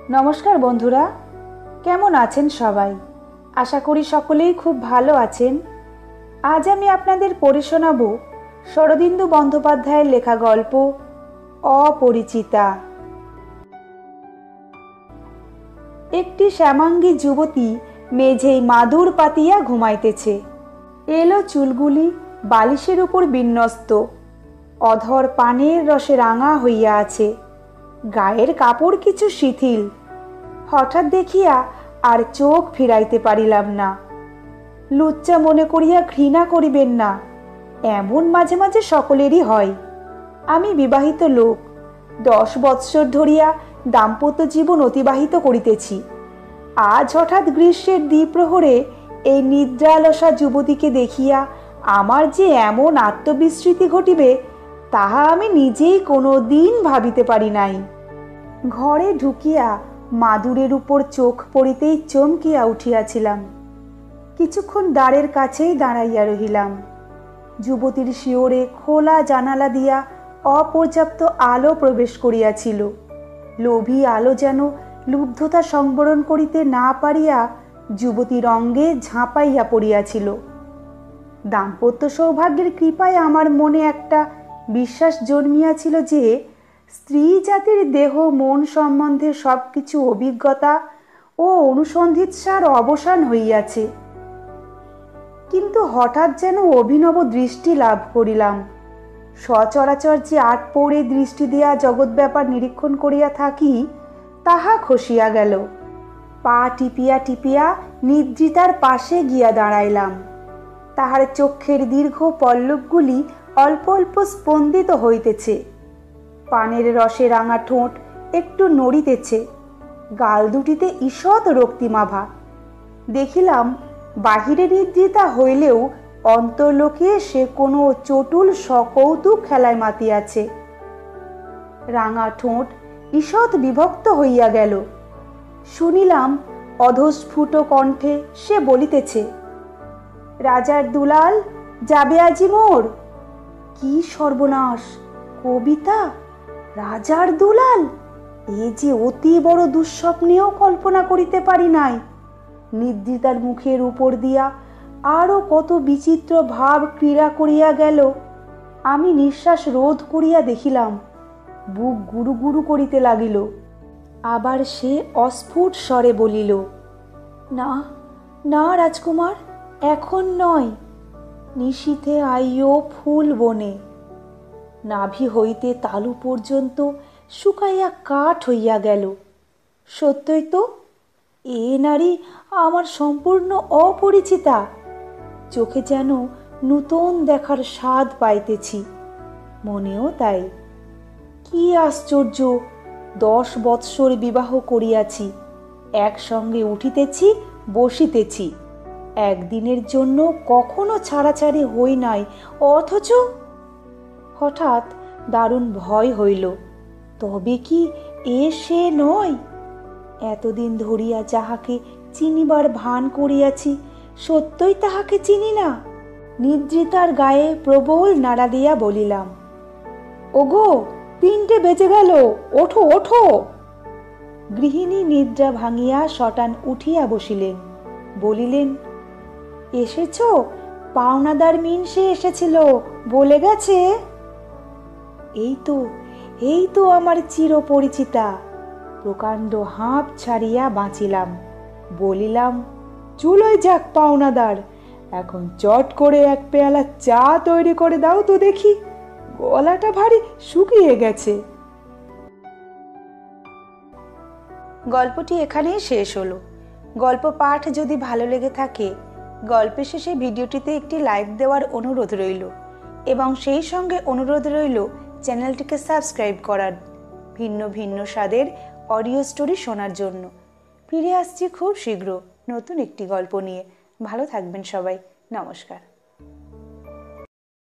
নমস্কার বন্ধুরা, কেমন আছেন সবাই? আশা করি সকলেই খুব ভালো আছেন। আজ আমি আপনাদের পড়ে শোনাব শরদিন্দু বন্দ্যোপাধ্যায়ের লেখা গল্প অপরিচিতা। একটি শ্যামাঙ্গী যুবতী মেঝেই মাদুর পাতিয়া ঘুমাইতেছে। এলো চুলগুলি বালিশের উপর বিন্যস্ত, অধর পানের রসে রাঙা হইয়া আছে, গায়ের কাপড় কিছু শিথিল। হঠাৎ দেখিয়া আর চোখ ফিরাইতে পারিলাম না। লুচ্চা মনে করিয়া ঘৃণা করিবেন না, এমন মাঝে মাঝে সকলেরই হয়। আমি বিবাহিত লোক, 10 বৎসর ধরিয়া দাম্পত্য জীবন অতিবাহিত করিতেছি। আজ হঠাৎ গ্রীষ্মের দ্বিপ্রহরে এই নিদ্রালসা যুবতীকে দেখিয়া আমার যে এমন আত্মবিস্মৃতি ঘটিবে তাহা আমি নিজেই কোনো দিন ভাবিতে পারি নাই। ঘরে ঢুকিয়া মাদুরের উপর চোখ পড়িতেই চমকিয়া উঠিয়াছিলাম। কিছুক্ষণ দ্বারের কাছেই দাঁড়াইয়া রহিলাম। যুবতীর শিওরে খোলা জানালা দিয়া অপর্যাপ্ত আলো প্রবেশ করিয়াছিল। লোভী আলো যেন লুব্ধতা সংবরণ করিতে না পারিয়া যুবতীর অঙ্গে ঝাঁপাইয়া পড়িয়াছিল। দাম্পত্য সৌভাগ্যের কৃপায় আমার মনে একটা বিশ্বাস জন্মিয়াছিল যে স্ত্রী জাতির দেহ মন সম্বন্ধে সব কিছু অভিজ্ঞতা ও অনুসন্ধিৎসার অবসান হইয়াছে। কিন্তু হঠাৎ যেন অভিনব দৃষ্টি লাভ করিলাম। সচরাচর যে আট পৌড়ে দৃষ্টি দিয়া জগৎ ব্যাপার নিরীক্ষণ করিয়া থাকি তাহা খসিয়া গেল। পা টিপিয়া টিপিয়া নিদ্রিতার পাশে গিয়া দাঁড়াইলাম। তাহার চক্ষের দীর্ঘ পল্লবগুলি অল্প অল্প স্পন্দিত হইতেছে, পানের রসে রাঙা ঠোঁট একটু নড়িতেছে, গাল দুটিতে ঈষৎ রক্তিমাভা। দেখিলাম বাহিরে নিদ্রিতা হইলেও অন্তর্লোকে সে কোনো চটুল সকৌতুক খেলায় মাতিয়াছে। রাঙা ঠোঁট ঈষৎ বিভক্ত হইয়া গেল। শুনিলাম অধস্ফুট কণ্ঠে সে বলিতেছে, রাজার দুলাল যাবে আজি মোর। কি সর্বনাশ! কবিতা? রাজার দুলাল? এ যে অতি বড় দুঃস্বপ্নেও কল্পনা করিতে পারি নাই। নিদ্রিতার মুখের উপর দিয়া আরো কত বিচিত্র ভাব ক্রীড়া করিয়া গেল। আমি নিঃশ্বাস রোধ করিয়া দেখিলাম বুক গুরু গুরু করিতে লাগিল। আবার সে অস্ফুট স্বরে বলিল, না না রাজকুমার, এখন নয়, নিশীথে আইও ফুল বনে। নাভি হইতে তালু পর্যন্ত শুকাইয়া কাঠ হইয়া গেল। সত্যই তো, এ নারী আমার সম্পূর্ণ অপরিচিতা। চোখে যেন নূতন দেখার স্বাদ পাইতেছি, মনেও তাই। কি আশ্চর্য! 10 বৎসর বিবাহ করিয়াছি, একসঙ্গে উঠিতেছি বসিতেছি, একদিনের জন্য কখনো ছাড়াছাড়ি হই নাই, অথচ হঠাৎ দারুণ ভয় হইল। তবে কি এ সে নয়? এতদিন ধরিয়া যাহাকে চিনিবার ভান করিয়াছি, সত্যই তাহাকে চিনি না। নিদ্রিতার গায়ে প্রবল নাড়া দিয়া বলিলাম, ওগো, 3টে বেজে গেল, ওঠো ওঠো। গৃহিণী নিদ্রা ভাঙিয়া সটান উঠিয়া বসিলেন। বলিলেন, এসেছ? পাওনাদার মিনসে এসেছিল, বলে গেছে। এই তো আমার চিরপরিচিতা। প্রকাণ্ড হাঁপ ছাড়িয়া বাঁচিলাম। বলিলাম, চুলোয় যাক পাওনাদার, এখন চট করে এক পেয়ালা চা তৈরি করে দাও তো দেখি, গলাটা ভারী শুকিয়ে গেছে। গল্পটি এখানেই শেষ হলো। গল্প পাঠ যদি ভালো লেগে থাকে, গল্পের শেষে ভিডিওটিতে একটি লাইক দেওয়ার অনুরোধ রইল এবং সেই সঙ্গে অনুরোধ রইল চ্যানেলটিকে সাবস্ক্রাইব করার, ভিন্ন ভিন্ন স্বাদের অডিও স্টোরি শোনার জন্য। ফিরে আসছি খুব শীঘ্র নতুন একটি গল্প নিয়ে। ভালো থাকবেন সবাই। নমস্কার।